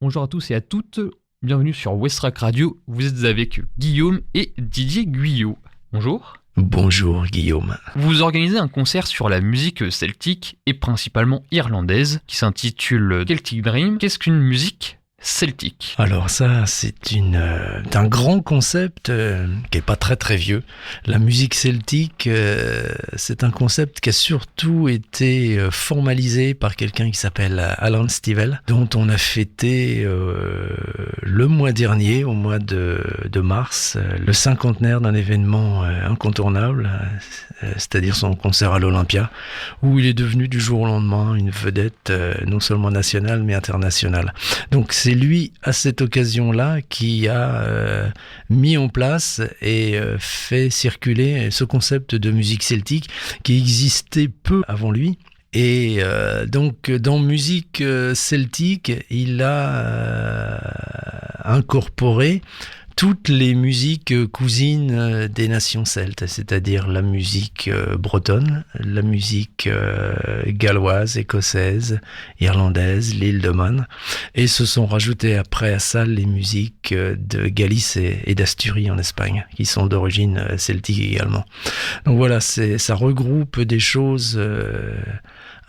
Bonjour à tous et à toutes, bienvenue sur Westrack Radio, vous êtes avec Guillaume et Didier Guyot. Bonjour. Bonjour Guillaume. Vous organisez un concert sur la musique celtique et principalement irlandaise qui s'intitule Celtic Dream. Qu'est-ce qu'une musique celtique? Alors ça, c'est un grand concept qui est pas très très vieux. La musique celtique, c'est un concept qui a surtout été formalisé par quelqu'un qui s'appelle Alan Stivell, dont on a fêté le mois dernier, au mois de mars, le cinquantenaire d'un événement incontournable, c'est-à-dire son concert à l'Olympia, où il est devenu du jour au lendemain une vedette non seulement nationale mais internationale. Donc c'est lui, à cette occasion-là, qui a mis en place et fait circuler ce concept de musique celtique qui existait peu avant lui. Et donc, dans musique celtique, il a incorporé toutes les musiques cousines des nations celtes, c'est-à-dire la musique bretonne, la musique galloise, écossaise, irlandaise, l'île de Man, et se sont rajoutées après à ça les musiques de Galice et d'Asturie en Espagne, qui sont d'origine celtique également. Donc voilà, ça regroupe des choses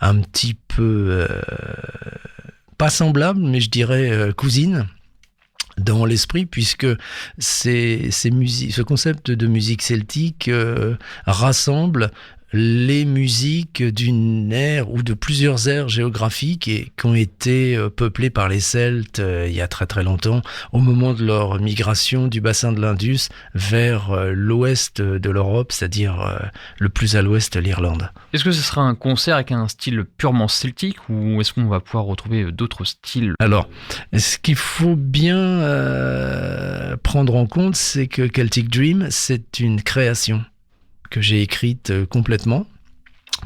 un petit peu pas semblables, mais je dirais cousines, dans l'esprit, puisque ce concept de musique celtique rassemble les musiques d'une ère ou de plusieurs aires géographiques et qui ont été peuplées par les Celtes il y a très très longtemps, au moment de leur migration du bassin de l'Indus vers l'ouest de l'Europe, c'est-à-dire le plus à l'ouest, l'Irlande. Est-ce que ce sera un concert avec un style purement celtique ou est-ce qu'on va pouvoir retrouver d'autres styles? Alors, ce qu'il faut bien prendre en compte, c'est que Celtic Dream, c'est une création que j'ai écrite complètement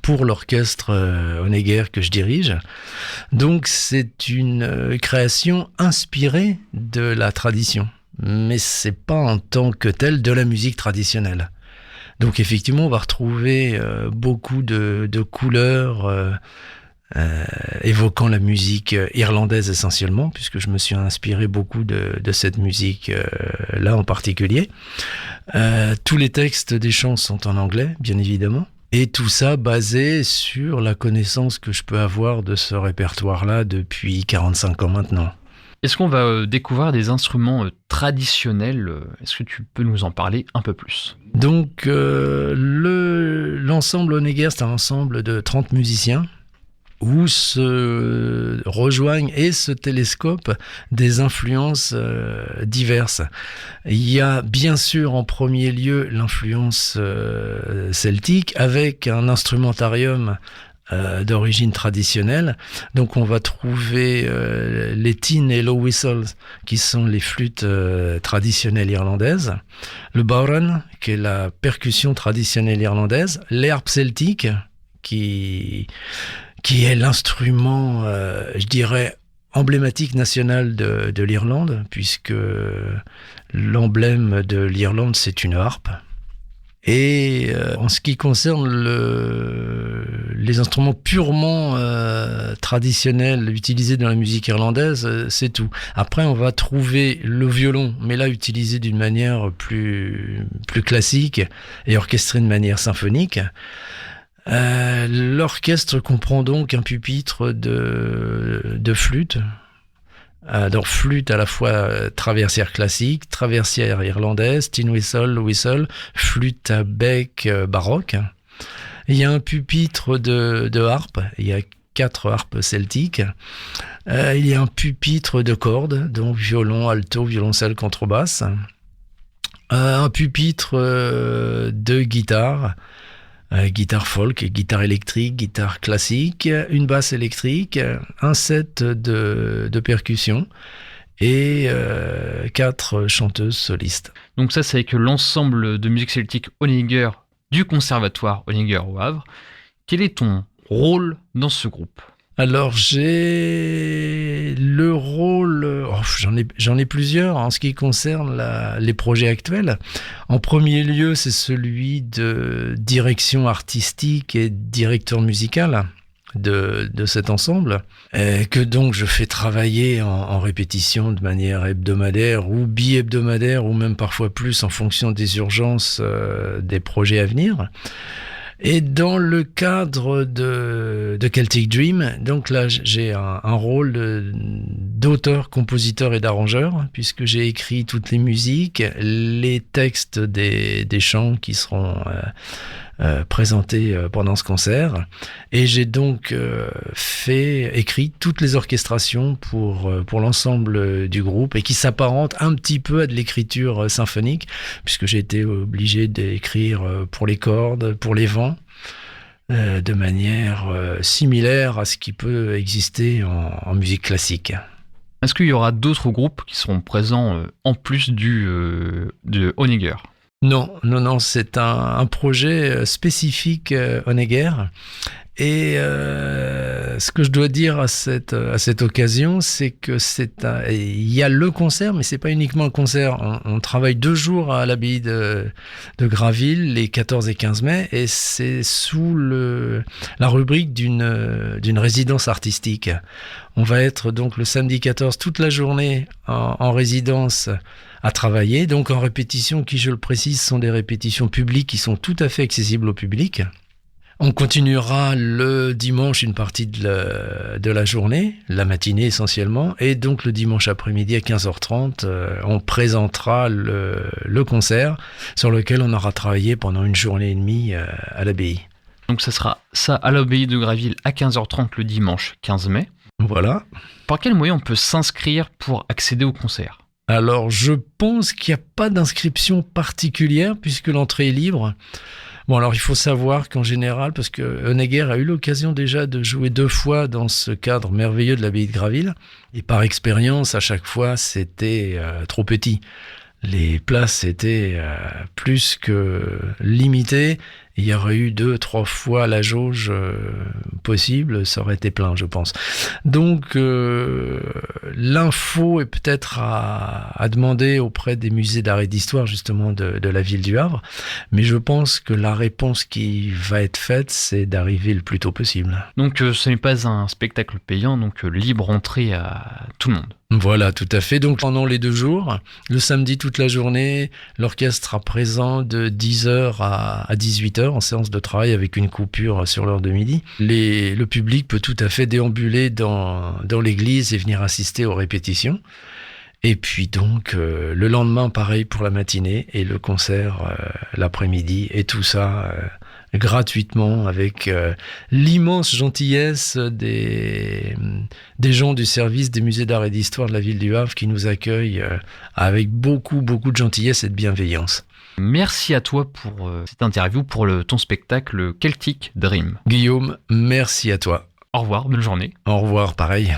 pour l'orchestre Honegger que je dirige. Donc c'est une création inspirée de la tradition, mais c'est pas en tant que telle de la musique traditionnelle. Donc effectivement, on va retrouver beaucoup de couleurs évoquant la musique irlandaise essentiellement, puisque je me suis inspiré beaucoup de cette musique là en particulier. Tous les textes des chants sont en anglais, bien évidemment, et tout ça basé sur la connaissance que je peux avoir de ce répertoire-là depuis 45 ans maintenant. Est-ce qu'on va découvrir des instruments traditionnels? Est-ce que tu peux nous en parler un peu plus? Donc l'ensemble Honegger, c'est un ensemble de 30 musiciens où se rejoignent et se télescopent des influences diverses. Il y a bien sûr en premier lieu l'influence celtique avec un instrumentarium d'origine traditionnelle. Donc on va trouver les tin et low whistles qui sont les flûtes traditionnelles irlandaises, le bodhrán qui est la percussion traditionnelle irlandaise, l'herbe celtique qui est l'instrument, je dirais, emblématique national de l'Irlande, puisque l'emblème de l'Irlande, c'est une harpe. Et en ce qui concerne les instruments purement traditionnels utilisés dans la musique irlandaise, c'est tout. Après, on va trouver le violon, mais là utilisé d'une manière plus classique et orchestré de manière symphonique. L'orchestre comprend donc un pupitre de flûte. Donc flûte à la fois traversière classique, traversière irlandaise, tin whistle, whistle, flûte à bec baroque. Il y a un pupitre de harpe, il y a 4 harpes celtiques. Il y a un pupitre de cordes, donc violon, alto, violoncelle, contrebasse. Un pupitre de guitare. Guitare folk, guitare électrique, guitare classique, une basse électrique, un set de percussions et 4 chanteuses solistes. Donc ça, c'est avec l'ensemble de musique celtique Honegger du conservatoire Honegger au Havre. Quel est ton rôle dans ce groupe? Alors j'ai le rôle, j'en ai plusieurs en ce qui concerne les projets actuels. En premier lieu, c'est celui de direction artistique et directeur musical. de cet ensemble, que donc je fais travailler en répétition de manière hebdomadaire ou bi-hebdomadaire ou même parfois plus en fonction des urgences des projets à venir. Et dans le cadre de Celtic Dream, donc là j'ai un rôle d'auteur, compositeur et d'arrangeur, puisque j'ai écrit toutes les musiques, les textes des chants qui seront présentés pendant ce concert, et j'ai donc écrit toutes les orchestrations pour l'ensemble du groupe, et qui s'apparentent un petit peu à de l'écriture symphonique, puisque j'ai été obligé d'écrire pour les cordes, pour les vents, de manière similaire à ce qui peut exister en musique classique. Est-ce qu'il y aura d'autres groupes qui seront présents en plus de Honegger ? Non, c'est un projet spécifique Honegger. Et ce que je dois dire à cette occasion, c'est que il y a le concert, mais c'est pas uniquement un concert. On travaille 2 jours à l'abbaye de Graville, les 14 et 15 mai, et c'est sous la rubrique d'une résidence artistique. On va être donc le samedi 14 toute la journée en résidence à travailler, donc en répétition qui, je le précise, sont des répétitions publiques qui sont tout à fait accessibles au public. On continuera le dimanche une partie de la journée, la matinée essentiellement, et donc le dimanche après-midi à 15h30, on présentera le concert sur lequel on aura travaillé pendant 1 journée et demie à l'abbaye. Donc ça sera ça à l'abbaye de Graville à 15h30 le dimanche 15 mai. Voilà. Par quel moyen on peut s'inscrire pour accéder au concert ? Alors je pense qu'il n'y a pas d'inscription particulière puisque l'entrée est libre. Bon, alors il faut savoir qu'en général, parce que Honegger a eu l'occasion déjà de jouer 2 fois dans ce cadre merveilleux de l'abbaye de Graville, et par expérience, à chaque fois, c'était trop petit. Les places étaient plus que limitées. Il y aurait eu 2-3 fois la jauge possible, ça aurait été plein, je pense. Donc, l'info est peut-être à demander auprès des musées d'art et d'histoire, justement, de la ville du Havre. Mais je pense que la réponse qui va être faite, c'est d'arriver le plus tôt possible. Donc, ce n'est pas un spectacle payant, donc libre entrée à tout le monde. Voilà, tout à fait. Donc pendant les 2 jours, le samedi toute la journée, l'orchestre sera présent de 10h à 18h en séance de travail avec une coupure sur l'heure de midi. Le public peut tout à fait déambuler dans l'église et venir assister aux répétitions. Et puis donc le lendemain, pareil pour la matinée et le concert l'après-midi et tout ça gratuitement avec l'immense gentillesse des gens du service des musées d'art et d'histoire de la ville du Havre qui nous accueillent avec beaucoup de gentillesse et de bienveillance. Merci à toi pour cette interview, pour ton spectacle Celtic Dream. Guillaume, merci à toi. Au revoir, bonne journée. Au revoir, pareil.